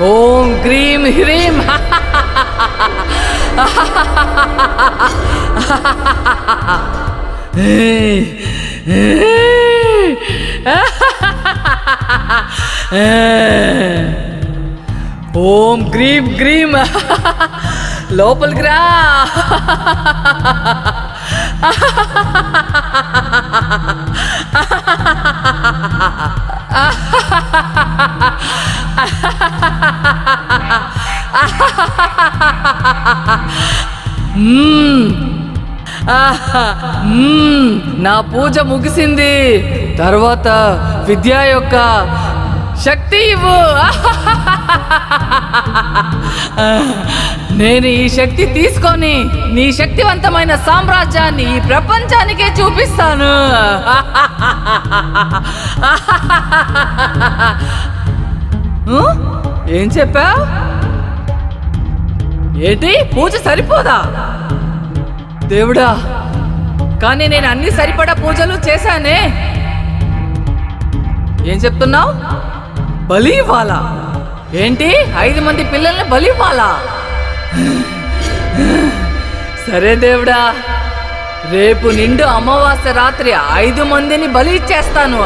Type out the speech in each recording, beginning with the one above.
ఓం గ్రీం హ్రీం. ఓం గ్రీం గ్రీం. లోపలికి రా. నా పూజ ముగిసింది. తర్వాత విద్య యొక్క శక్తి ఇవ్వు. నేను ఈ శక్తి తీసుకొని నీ శక్తివంతమైన సామ్రాజ్యాన్ని ఈ ప్రపంచానికే చూపిస్తాను. ఏం చెప్పావు? ఏంటి పూజ సరిపోదా? దేవుడా, కానీ నేను అన్ని సరిపడా పూజలు చేశానే. ఏం చెప్తున్నావు? బలి ఇవ్వాలా? ఏంటి 5 మంది పిల్లల్ని బలి ఇవ్వాలా? సరే దేవుడా, రేపు నిండు అమావాస్య రాత్రి 5 మందిని బలి ఇచ్చేస్తాను.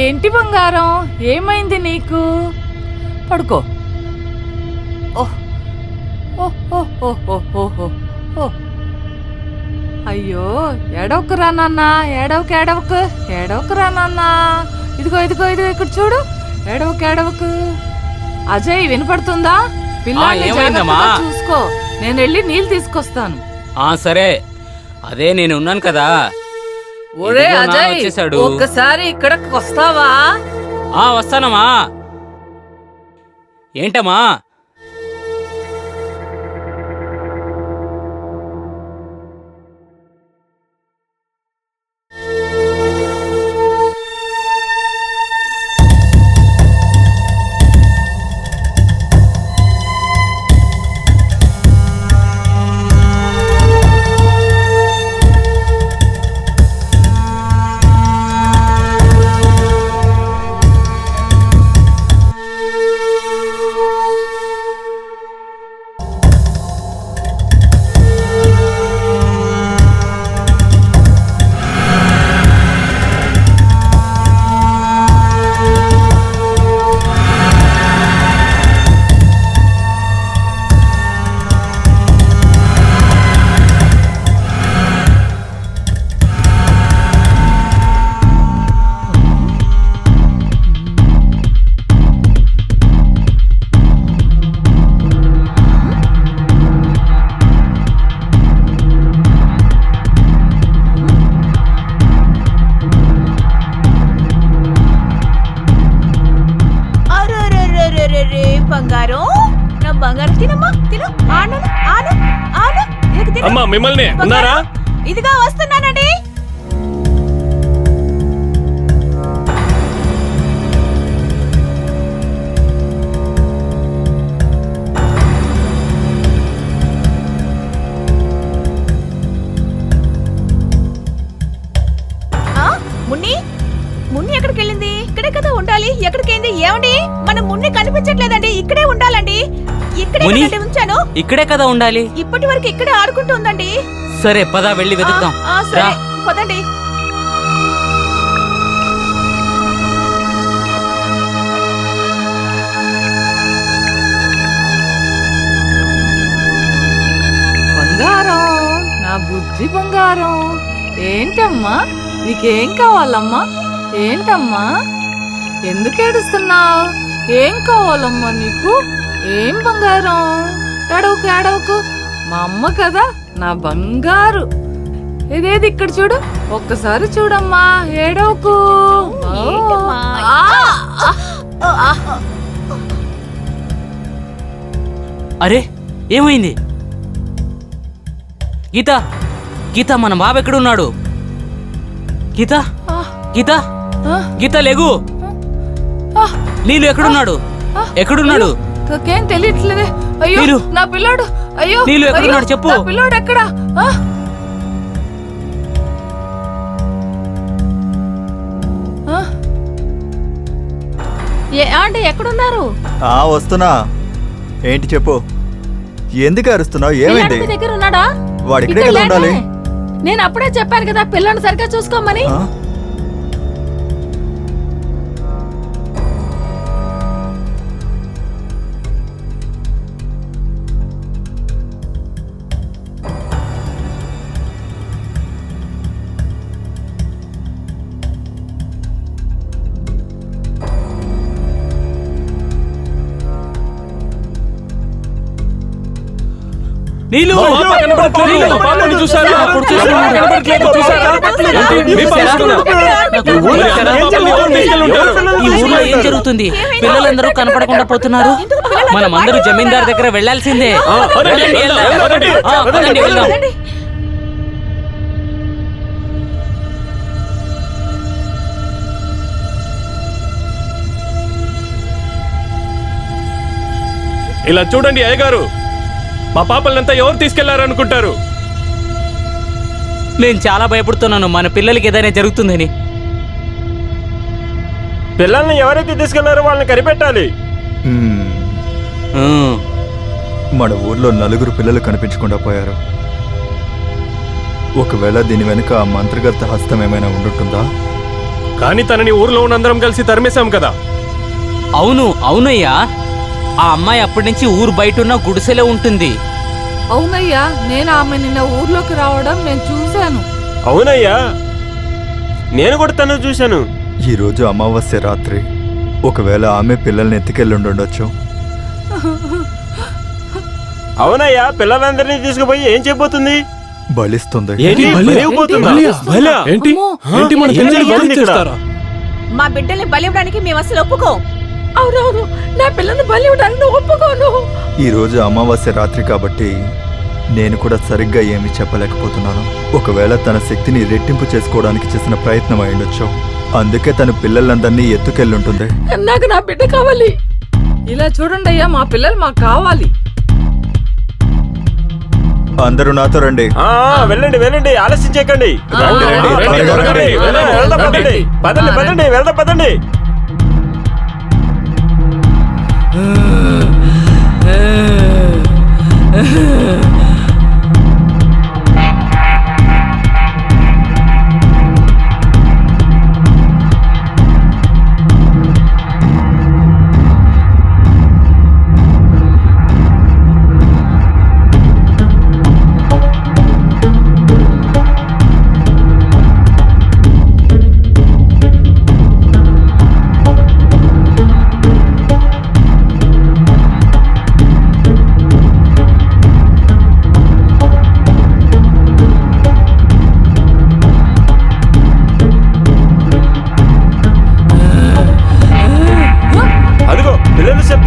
ఏంటి బంగారం, ఏమైంది నీకు? పడుకో. ఓహ్ ఓహ్ ఓహ్ ఓహ్ ఓహ్ ఓహ్. అయ్యో, ఏడవకురా నాన్న, ఏడవకురా నాన్న. ఇదిగో ఇక్కడ చూడు. ఏడవకు. అజయ్, వినపడుతుందా? పిల్లల్ని జాగ్రత్తగా చూసుకో. నేను వెళ్ళి నీళ్ళు తీసుకొస్తాను. సరే, అదే నేను ఉన్నాను కదా. ఒరే అజయ్, ఒక్కసారి ఇక్కడికి వస్తావా? వస్తానమ్మా. ఏంటమ్మా? అమ్మా, మిమ్మల్ని ఉన్నారా? ఇదిగా వస్తున్నానండి. మున్ని ఎక్కడికి వెళ్ళింది? ఇక్కడే కదా ఉండాలి. ఎక్కడికైంది? ఏమండి, మన మున్ని కనిపించట్లేదండి. ఇక్కడే ఉండాలండి. ఇక్కడే ముని? కదండి ఉంచాను. ఇక్కడే కదా ఉండాలి. ఇప్పటి వరకు ఇక్కడే ఆడుకుంటూ ఉందండి. సరే పద వెళ్ళి వెతుకుతాం. సరే రా. పదండి. బంగారం, నా బుజ్జి బంగారం. ఏంటమ్మా, నీకేం కావాలమ్మా? ఏంటమ్మా, ఎందుకు ఏడుస్తున్నావు? ఏం కావాలమ్మా నీకు? ఏం బంగారం? ఏడవకు ఏడవకు, మా అమ్మ కదా నా బంగారు. ఇదేది ఇక్కడ చూడు, ఒక్కసారి చూడమ్మా, ఏడవకు. ఏంటమ్మా? అరే ఏమైంది? గీత, గీత మన బాబు ఎక్కడున్నాడు? గీత, గీత, గీత లేగు. నీళ్ళు ఎక్కడున్నాడు? ఎక్కడున్నాడు? నాకేం తెలియట్లేదే. అయ్యో నీలు. నా పిల్లాడు. అయ్యో నీలు ఎక్కడున్నాడు అయ్యో, చెప్పు. నా పిల్లాడు ఎక్కడా? అంటే ఎక్కడున్నారు? వస్తున్నా. ఏంటి చెప్పు, ఎందుకు అరుస్తున్నావు? ఏమైంది? మీ దగ్గర ఉన్నాడా? వాడు ఇక్కడే కదా ఉండాలి. నేను అప్పుడే చెప్పాను కదా పిల్లని సరిగ్గా చూసుకోమని. ఆ? నీళ్ళు, మా పాప కనబడట్లేదు. మా పాపని చూసారా? అప్పుడు చూసాను. మా పాప కనబడట్లేదు. చూసారా? ఏంటి? మీ పాప చూసారా? నాకు ఊళ్ళో ఎక్కడా? ఈ ఊర్లో ఏం జరుగుతుంది? పిల్లలందరూ కనపడకుండా పోతున్నారు. మనం అందరూ జమీందార్ దగ్గర వెళ్ళాల్సిందే. పదండి, వెళ్దాం. పదండి. పదండి, వెళ్దాం. ఇలా చూడండి అయ్యగారు, మా పాపలంతా ఎవరు తీసుకెళ్లారనుకుంటారు? నేను చాలా భయపడుతున్నాను మన పిల్లలకి ఏదైనా జరుగుతుందని. పిల్లల్ని ఎవరైతే తీసుకెళ్లారో వాళ్ళని కనిపెట్టాలి. మ్మ్. ఆ, మన ఊర్లో 4 పిల్లలు కనిపించకుండా పోయారు. ఒకవేళ దీని వెనుక ఆ మంత్రగత హస్తం ఏమైనా ఉండుంటుందా? కానీ తనని ఊర్లో ఉన్నందరం కలిసి తరిమేశాం కదా. అవును అవునయ్యా, ఆ అమ్మాయి అప్పటి నుంచి ఊరు బయట ఉన్న గుడిసెలో ఉంటుంది. అవునయ్యా, నేను ఆమె నిన్న ఊర్లోకి రావడం నేను చూశాను. అవునయ్యా, నేను కూడా తను చూశాను. ఈరోజు అమావాస్య రాత్రి. ఒకవేళ ఆమె పిల్లల్ని ఎత్తుకెళ్ళి ఉండొచ్చు. అవునయ్యా, పిల్లలందరినీ తీసుకుపోయి ఏం చేయబోతుంది? బలిస్తుంది. ఏంటి? బలివ్వబోతుందా? బలా? ఏంటి? అమ్మో. ఏంటి మన ఏం పిల్లల్ని జరుగుతుంది బలి ఇక్కడ? చేస్తారా? మా బిడ్డల్ని బలి ఇవ్వడానికి మేము అసలు ఒప్పుకోం. అవునవును, నా పిల్లల్ని బలి ఇవ్వడానికి ఒప్పుకోను. ఈరోజు అమావాస్య రాత్రి కాబట్టి నేను కూడా సరిగ్గా ఏమీ చెప్పలేకపోతున్నాను. ఒకవేళ తన శక్తిని రెట్టింపు చేసుకోవడానికి చేసిన ప్రయత్నం అయ్యుండొచ్చు. అందుకే తను పిల్లలందరినీ ఎత్తుకెళ్ళుంటుంది. నాకు నా బిడ్డ కావాలి. ఇలా చూడండి అయ్యా, మా పిల్లలు మాకు కావాలి. అందరూ నాతో రండి. వెళ్ళండి వెళ్ళండి, ఆలస్యం చేయకండి. రండి, రండి, రండి, త్వరగా రండి, రండి. రండి. వెళ్దాం, పదండి పదండి పదండి, వెళ్దాం పదండి.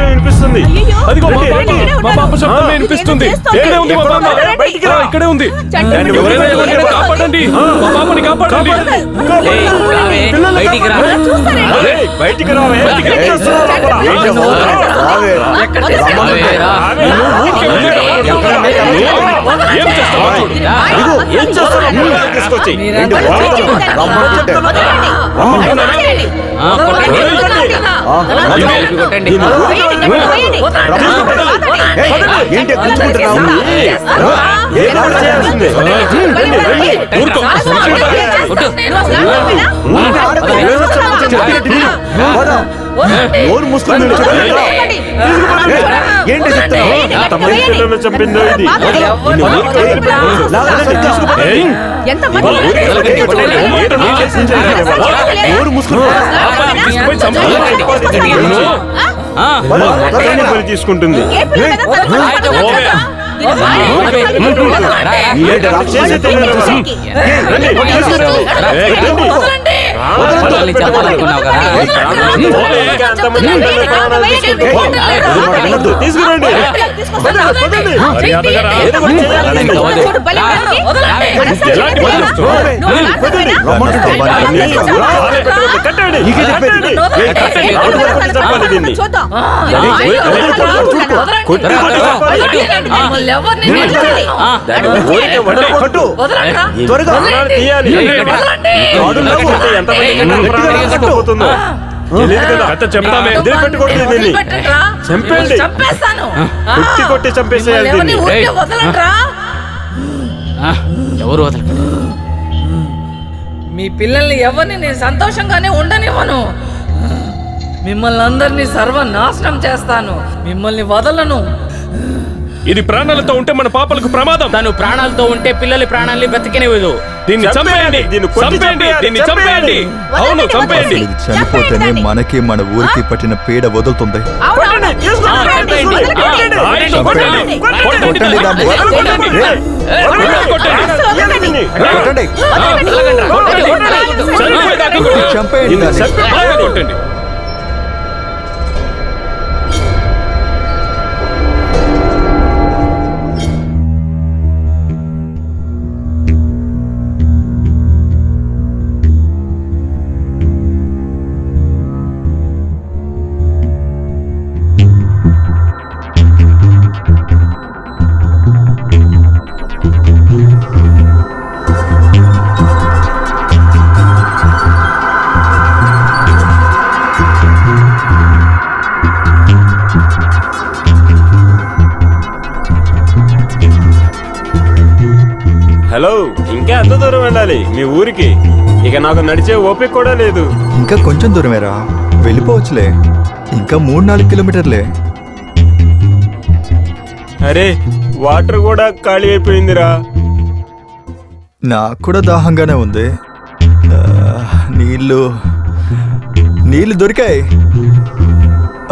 శబ్దం వినిపిస్తుంది. అయ్యయ్యో. అదిగో మా రండి, పాప రండి. మా పాప శబ్దమే ఆ. వినిపిస్తుంది. చేస్తోంది. ఇక్కడే ఉంది మా ఎక్కడ పాప. ఉన్నారా? బయటికి రా. ఇక్కడే ఉంది. చంటి ఎవరైనా బయటికి ఎవరైనా రా. కాపాడండి. మా పాపని కాపాడండి. ఏయ్, రావే, బయటికి రా. ఏయ్, బయటికి రావే. ఏం చేస్తున్నావు లోపల? రావే, రా. ఏం చేస్తావా చూడు. రా. ఏం చేస్తున్నావు లోపలికి తీసుకొచ్చి? ఆ, కొట్టండి. కలిపి కొట్టండి. ఏంటి కూర్చుంటున్నావు? ఏం కూడా చేయాల్సిందే. ఊరుకో. కొట్టు. నోరు మూసుకొని ఏంటి చెప్తున్నావు? ఎంతమంది పిల్లలు చంపిందో ఇది. ఏయ్, ఎంత నోరు మూసుకొని తీసుకుపోయి చంపాలి. ఆ, మొత్తాన్ని బలి తీసుకుంటుంది. చేసే తెలియదు. రండి, తీసుకురండి. వదలని చెప్పాలనుకున్నావు కదా. అంతమంది పిల్లలు ప్రాణాలు తీసుకుంటూ తీసుకురండి. మర్యాదగా రా. ఏదో ఒకటి చేయాలి. ఎలాంటి పని చేస్తున్నావు? కట్టండి. నీకే చెప్పేది. కట్టండి. కొట్టి చంపాలి దీన్ని. కొట్టి చంపాలి. ఆ, ఊరికే వడ్డీ కొట్టు. ప్రాణాలు తీయాలి. కొడితే ఎంతమంది ప్రాణాలు తీసుకుపోతుందో తెలియదు కదా. కథ చెప్తామే. వదిలిపెట్టుకోండి దీన్ని. చంపేయండి. కొట్టి కొట్టి చంపేసేయాలి దీన్ని. ఆ, ఎవరు వదలకండి. మీ పిల్లల్ని ఎవరిని నేను సంతోషంగానే ఉండనివ్వను. మిమ్మల్ని అందరినీ సర్వనాశనం చేస్తాను. మిమ్మల్ని వదలను. ఇది ప్రాణాలతో ఉంటే మన పాపలకు ప్రమాదం. తను ప్రాణాలతో ఉంటే పిల్లల ప్రాణాల్ని బ్రతికినివ్వదు. దీన్ని చంపేయండి. దీన్ని కొట్టి చంపేయండి. చంపేయాలి. దీన్ని చంపేయండి. అవును, చంపేయండి. ఇది చనిపోతేనే మనకి మన ఊరికి పట్టిన పీడ వదులుతుంది. కొట్టండి. తీసుకురండి. ఆ, చంపేయండి. తీసుకురండి. ఆ, ఆయన్ని కొట్టండి. కొట్టండి దాన్ని. కొట్టండి. కొట్టండి. దీన్ని. కొట్టండి. చనిపోయేదాకా కొట్టండి. చంపేయండి దాన్ని. బాగా కొట్టండి. హలో, ఇంకా ఎంత దూరం వెళ్ళాలి మీ ఊరికి? ఇక నాకు నడిచే ఓపిక కూడా లేదు. ఇంకా కొంచెం దూరమేరా, వెళ్ళిపోవచ్చులే. ఇంకా 3-4 కిలోమీటర్లే. అరే, వాటర్ కూడా ఖాళీ అయిపోయిందిరా. నాకు కూడా దాహంగానే ఉంది. నీళ్ళు దొరికాయి.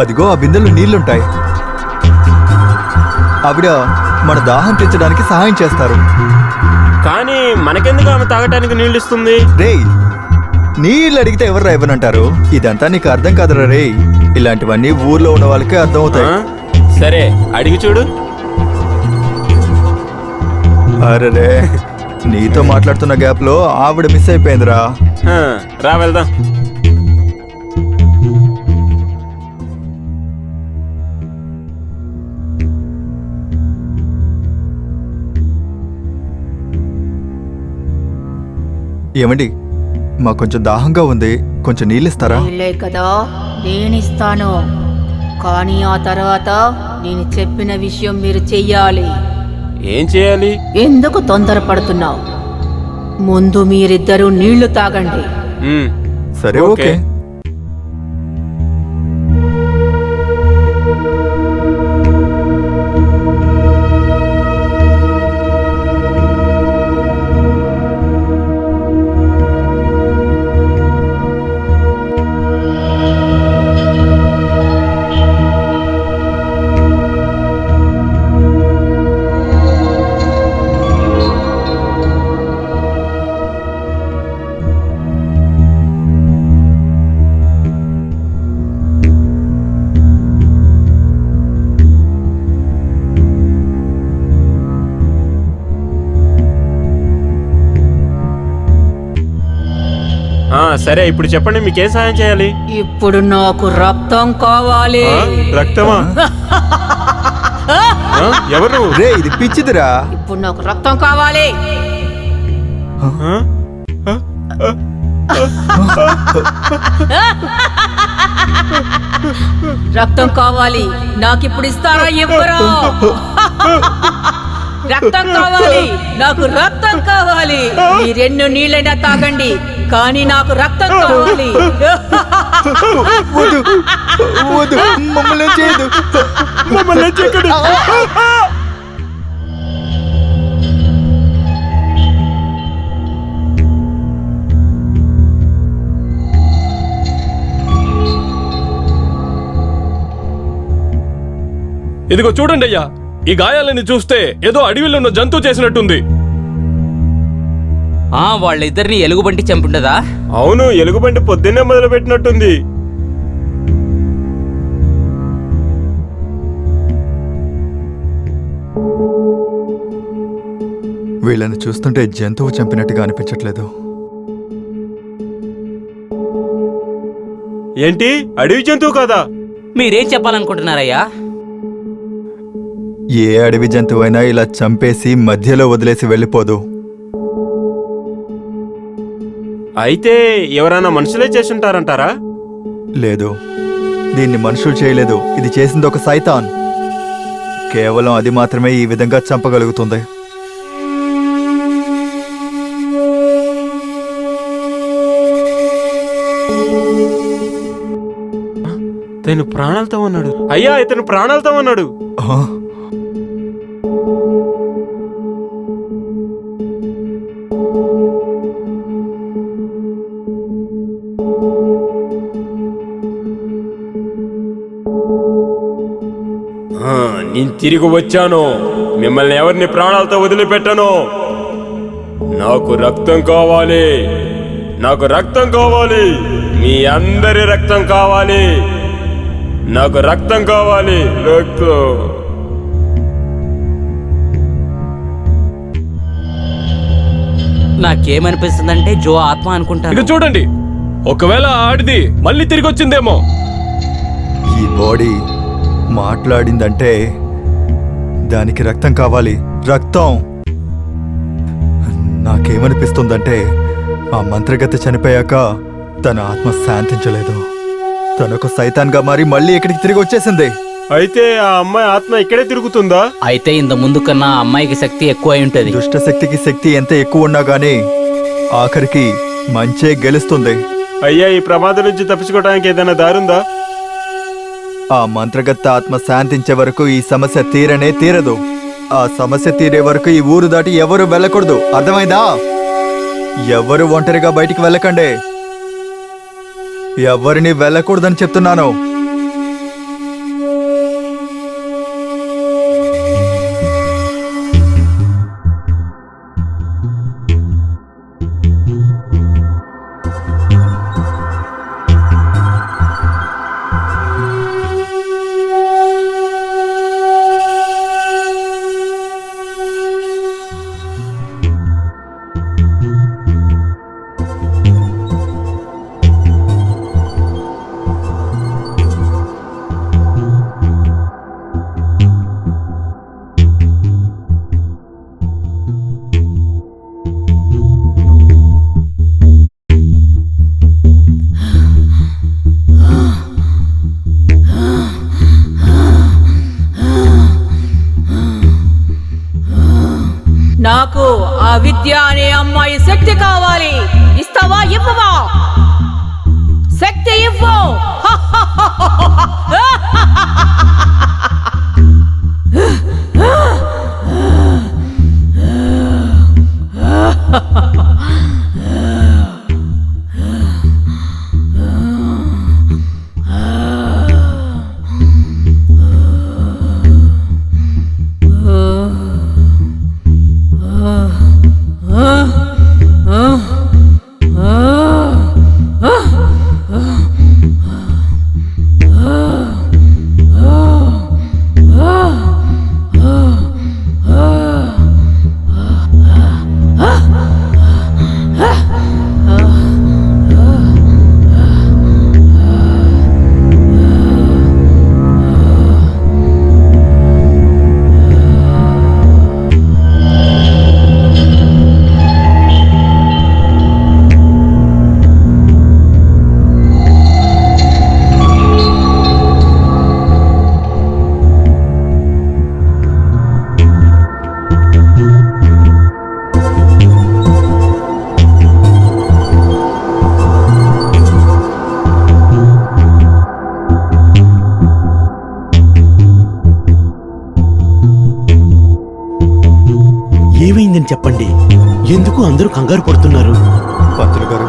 అదిగో ఆ బిందెలో నీళ్లుంటాయి. ఆవిడ మన దాహం తెచ్చడానికి సహాయం చేస్తారు. కానీ మనకెందుకు ఆమె తాగటానికి నీళ్ళు ఇస్తుంది? రేయ్, నీళ్ళు అడిగితే ఎవరు ఇవ్వనంటారు? ఇదంతా నీకు అర్థం కాదురా రేయ్. ఇలాంటివన్నీ ఊర్లో ఉన్న వాళ్ళకే అర్థం అవుతాయి. సరే, అడిగి చూడు. అరే, నీతో మాట్లాడుతున్న గ్యాప్ లో ఆవిడ మిస్ అయిపోయిందిరా. రా వెళ్దాం. ఏమండి, మాకు కొంచెం దాహంగా ఉంది, కొంచెం నీళ్ళు ఇస్తారా? నీళ్ళే కదా నేనిస్తాను, కానీ ఆ తర్వాత నేను చెప్పిన విషయం మీరు చెయ్యాలి. ఏం చేయాలి? ఎందుకు తొందరపడుతున్నావు? ముందు మీరిద్దరూ నీళ్లు తాగండి. సరే, ఓకే. సరే ఇప్పుడు చెప్పండి, మీకేం సహాయం చేయాలి? ఇప్పుడు నాకు రక్తం కావాలి. రక్తమా? ఎవరు? రే ఇది పిచ్చిదిరా. ఇప్పుడు నాకు రక్తం కావాలి. రక్తం కావాలి. నాకు ఇప్పుడు ఇస్తారా? ఇవ్వరా? రక్తం కావాలి. నాకు రక్తం కావాలి. మీరెన్నో నీళ్ళైనా తాగండి, కానీ నాకు రక్తం కావాలి. వద్దు, వద్దు, మమ్మల్ని చేయదు, మమ్మల్ని చేయకండి. ఇదిగో చూడండి అయ్యా, ఈ గాయాలని చూస్తే ఏదో అడవిలో ఉన్న జంతువు చేసినట్టుంది. వాళ్ళిద్దరిని ఎలుగుబంటి చంపుండదా? అవును, ఎలుగుబంటి పొద్దున్నే మొదలు పెట్టినట్టుంది. వీళ్ళని చూస్తుంటే జంతువు చంపినట్టుగా అనిపించట్లేదు. ఏంటి, అడవి జంతువు కాదా? మీరేం చెప్పాలనుకుంటున్నారయ్యా? ఏ అడవి జంతువైనా ఇలా చంపేసి మధ్యలో వదిలేసి వెళ్ళిపోదు. అయితే ఎవరైనా మనుషులే చేసుంటారంటారా? లేదు, దీన్ని మనుషులు చేయలేదు. ఇది చేసింది ఒక సైతాన్. కేవలం అది మాత్రమే ఈ విధంగా చంపగలుగుతుంది. ఇతను ప్రాణాలతో ఉన్నాడు. అయ్యా, ఇతను ప్రాణాలతో ఉన్నాడు. ఆ? నేను తిరిగి వచ్చాను. మిమ్మల్ని ఎవరిని ప్రాణాలతో వదిలిపెట్టను. నాకు రక్తం కావాలి. నాకు రక్తం కావాలి. మీ అందరి రక్తం కావాలి. నాకు రక్తం కావాలి. రక్తం. నాకేమనిపిస్తుందంటే జో ఆత్మ ఇక అనుకుంటాను. చూడండి, ఒకవేళ ఆడిది మళ్ళీ తిరిగి వచ్చిందేమో. ఈ బాడీ మాట్లాడిందంటే దానికి రక్తం కావాలి. రక్తం. నాకేమనిపిస్తుందంటే ఆ మంత్రగతి చనిపోయాక తన ఆత్మ శాంతించలేదు. తనొక సైతాన్గా మారి మళ్ళీ ఇక్కడికి తిరిగి వచ్చేసింది. అయితే ఆ అమ్మాయి ఆత్మ ఇక్కడే తిరుగుతుందా? అయితే ఇంత ముందు కన్నా ఆ అమ్మాయికి శక్తి ఎక్కువ అయి ఉంటది. దుష్ట శక్తికి శక్తి ఎంత ఎక్కువ ఉన్నా గానీ ఆఖరికి మంచే గెలుస్తుంది. అయ్యా, ఈ ప్రమాదం నుంచి తప్పించుకోవడానికి ఏదైనా దారుందా? ఆ మంత్రగత్త ఆత్మ శాంతించే వరకు ఈ సమస్య తీరనే తీరదు. ఆ సమస్య తీరే వరకు ఈ ఊరు దాటి ఎవరు వెళ్ళకూడదు. అర్థమైందా? ఎవరు ఒంటరిగా బయటికి వెళ్ళకండి. ఎవరిని వెళ్ళకూడదని చెప్తున్నాను. నాకు ఆ విద్య అనే అమ్మాయి శక్తి కావాలి. ఇస్తావా? ఇవ్వవా? శక్తి ఇవ్వు. ఏమైందని చెప్పండి. ఎందుకు అందరూ కంగారు పడుతున్నారు? పంతులు గారు,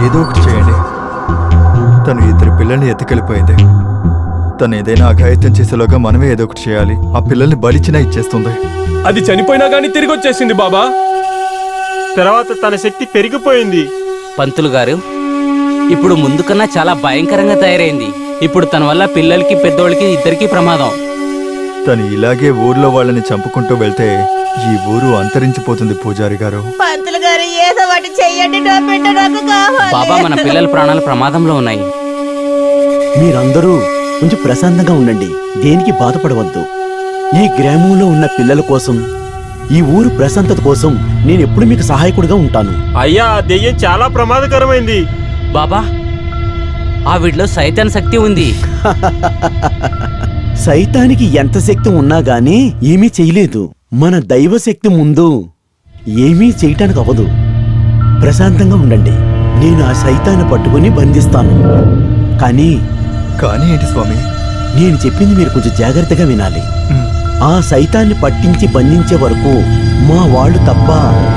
ఏదో ఒకటి చేయండి. తను 2 పిల్లల్ని ఎత్తుకెళ్ళిపోయింది. తను ఏదైనా అఘాయిత్యం చేసేలోగా మనమే ఏదో ఒకటి చేయాలి. ఆ పిల్లల్ని బలిచ్చినా ఇచ్చేస్తుంది. అది చనిపోయినా గానీ తిరిగి వచ్చేసింది బాబా. తర్వాత తన శక్తి పెరిగిపోయింది. పంతులు గారు, ఇప్పుడు ముందు కన్నా చాలా భయంకరంగా తయారైంది. ఇప్పుడు తన వల్ల పిల్లలకి పెద్దోళ్ళకి ఇద్దరికీ ప్రమాదం. తను ఇలాగే ఊర్లో వాళ్ళని చంపుకుంటూ వెళ్తే ఈ ఊరు అంతరించిపోతుంది పూజారి గారు. పంతులు గారు ఏదో ఒకటి చెయ్యండి, నా బిడ్డ నాకు కావాలి. బాబా, మన పిల్లల ప్రాణాలు ప్రమాదంలో ఉన్నాయి. మీరందరూ కొంచెం ప్రశాంతంగా ఉండండి. దేనికి బాధపడవద్దు. ఈ గ్రామంలో ఉన్న పిల్లల కోసం, ఈ ఊరు ప్రశాంతత కోసం నేను ఎప్పుడు మీకు సహాయకుడిగా ఉంటాను. అయ్యా, ఆ దెయ్యం చాలా ప్రమాదకరమైంది. బాబా, ఆ వీడిలో సైతాన్ శక్తి ఉంది. సైతానికి ఎంత శక్తి ఉన్నా గానీ ఏమీ చేయలేదు. మన దైవశక్తి ముందు ఏమీ చేయటానికి అవ్వదు. ప్రశాంతంగా ఉండండి. నేను ఆ సైతాన్ని పట్టుకుని బంధిస్తాను. కానీ ఏంటి స్వామి? నేను చెప్పింది మీరు కొంచెం జాగ్రత్తగా వినాలి. ఆ సైతాన్ని పట్టించి బంధించే వరకు మా వాళ్ళు తప్ప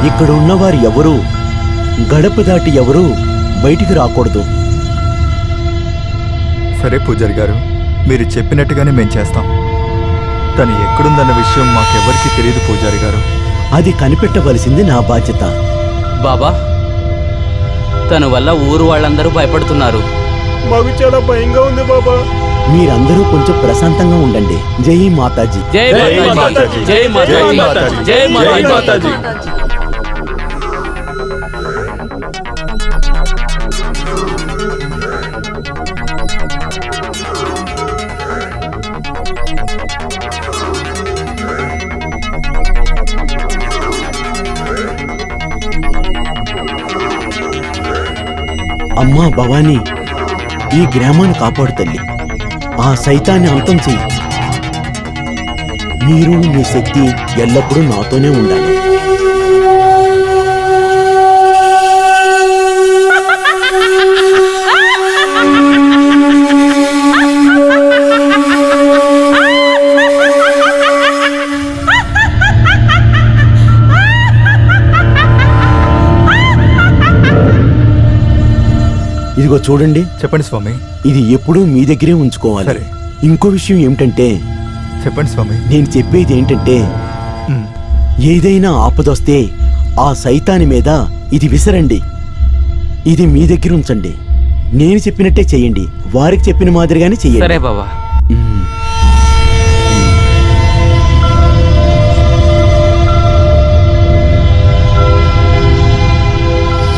ఇక్కడ ఉన్నవారు ఎవరూ గడప దాటి ఎవరూ బయటికి రాకూడదు. సరే పూజారి గారు, మీరు చెప్పినట్టుగానే మేం చేస్తాం. తను ఎక్కడుందన్న విషయం మాకెవ్వరికీ తెలియదు పూజారి గారు. అది కనిపెట్టవలసింది నా బాధ్యత. బాబా, తన వల్ల ఊరు వాళ్ళందరూ భయపడుతున్నారు. మాకు చాలా భయంగా ఉంది బాబా. మీరందరూ కొంచెం ప్రశాంతంగా ఉండండి. జై మాతాజీ. జై మాతాజీ, జై మాతాజీ, జై మాతాజీ. అమ్మా భవానీ, ఈ గ్రామాన్ని కాపాడు తల్లి. ఆ సైతాన్ని అంతం చెయ్యి. మీరు మీ శక్తి ఎల్లప్పుడూ నాతోనే ఉండాలి. ఇదిగో చూడండి. చెప్పండి స్వామి. ఇది ఎప్పుడూ మీ దగ్గరే ఉంచుకోవాలి. సరే. ఇంకో విషయం ఏమిటంటే, చెప్పండి స్వామి. నేను చెప్పేది ఏంటంటే, ఏదైనా ఆపదొస్తే ఆ సైతాని మీద ఇది విసరండి. ఇది మీ దగ్గర ఉంచండి. నేను చెప్పినట్టే చెయ్యండి. వారికి చెప్పిన మాదిరిగానే చెయ్యండి. సరే బాబా.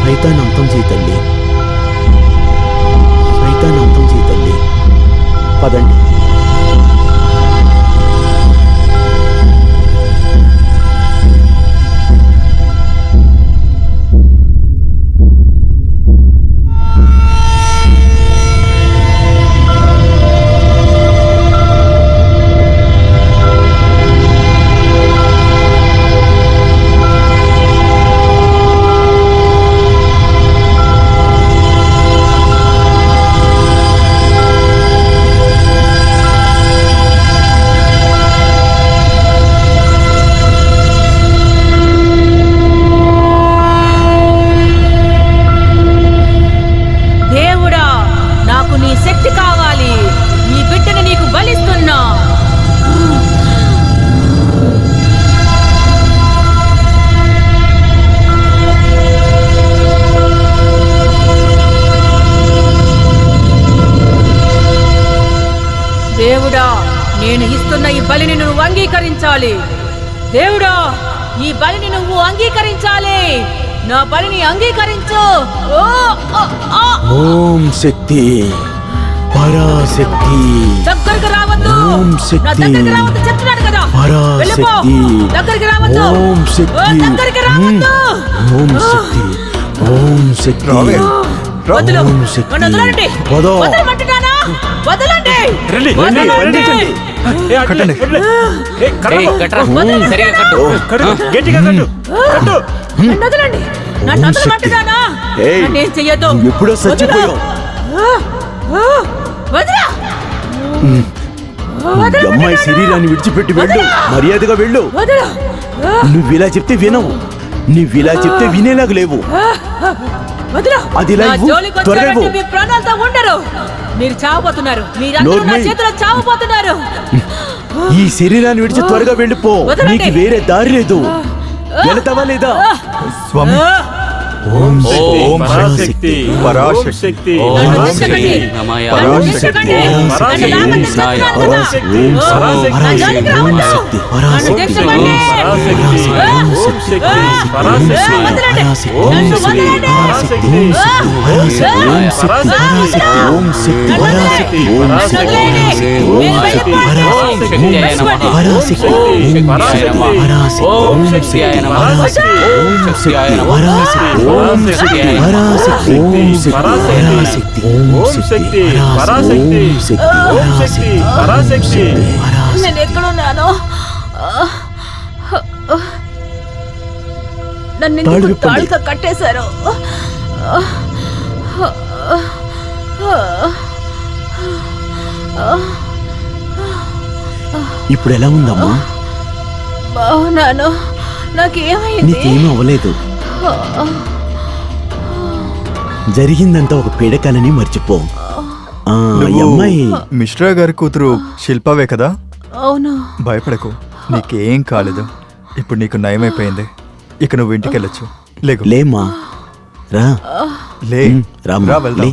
సైతాన్ని అంతం చేయి తల్లి. సైతాన్ని అంతం చేయి తల్లి. పదండి. దేవుడా, నేను ఇస్తున్న ఈ బలిని నువ్వు అంగీకరించాలి. దేవుడా, ఈ బలిని నువ్వు అంగీకరించాలి. నా బలిని అంగీకరించు. ఓం శక్తి, పరాశక్తి. దగ్గరికి రావద్దు. ఓం శక్తి, నా దగ్గరికి రావద్దు చెప్తున్నాడు కదా. వెళ్ళిపో. పరాశక్తి. దగ్గరికి రావద్దు. ఓం శక్తి. దగ్గరికి రావద్దు. ఓం శక్తి, ఓం శక్తి. రావే. వదలు. ఓం శక్తి. నన్ను వదలండి. వదో. వదలమంటున్నానా? వదలండి. బంధించండి. కట్టండి. ఏయ్, కట్టరా. సరిగా కట్టు. గట్టిగా కట్టు. కట్టు. నన్ను వదలండి. నన్ను ఓం శక్తి. వదలమంటున్నానా? ఏయ్, నన్నేం చెయ్యొద్దు. ఎప్పుడో చచ్చిపోయావు. వదలా. ఈ అమ్మాయి శరీరాన్ని విడిచిపెట్టి వెళ్ళు. మర్యాదగా వెళ్ళు. వదలా. నువ్విలా చెప్తే వినవు, నువ్విలా చెప్తే వినేలాగా లేవు. వదిలో. అది ఇలా నా ఇవ్వు. జోలికి త్వరగా వచ్చారంటే ఇవ్వు. మీ ప్రాణాలతో ఉండరు. మీరు చావబోతున్నారు. మీరందరూ నా నోర్మై. చేతిలో చావబోతున్నారు. ఈ శరీరాన్ని విడిచి త్వరగా వెళ్ళిపో. వదలండి. నీకు వేరే దారి లేదు. వెళతావా లేదా? స్వామి ఓం శక్తి ఓం పరాశక్తి పరాశక్తి. ఓం శక్తి ఓం పరాశక్తి శక్తి. నమః పరాశక్తి. పరాశక్తి పరాశక్తి. ఓం శక్తి. పరాశక్తి. ఓం శక్తి పరాశక్తి ఓం శక్తి పరాశక్తి ఓం శక్తి పరాశక్తి ఓం శక్తి. పరాశక్తి. ఓం శక్తి. ఓం శక్తి పరాశక్తి. ఓం శక్తియాయ నమః. ఓం శక్తియాయ నమః. పరాశక్తి. ఓం శక్తి పరాశక్తి. ఓం శక్తి. పరాశక్తి. ఓం శక్తి పరాశక్తి ఓం శక్తి పరాశక్తి నేను ఎక్కడున్నాను? నన్ను తాళి ఎందుకు విప్పండి. తాళ్ళతో కట్టేశారు? ఇప్పుడు ఎలా ఉందమ్మా? బాగున్నాను. నాకేమైంది? నీకేమీ అవ్వలేదు. జరిగిందంతా ఒక పీడకలని మర్చిపో. ఆ, ఈ అమ్మాయి మిశ్రా గారి కూతురు శిల్పవే కదా? అవును. భయపడకు, నీకేం కాలేదు. ఇప్పుడు నీకు నయమైపోయింది. ఇక నువ్వు ఇంటికి వెళ్ళొచ్చు. లేకు లేమ్మా, రా. లే రామ్మా, రా వెళ్దాం. లే.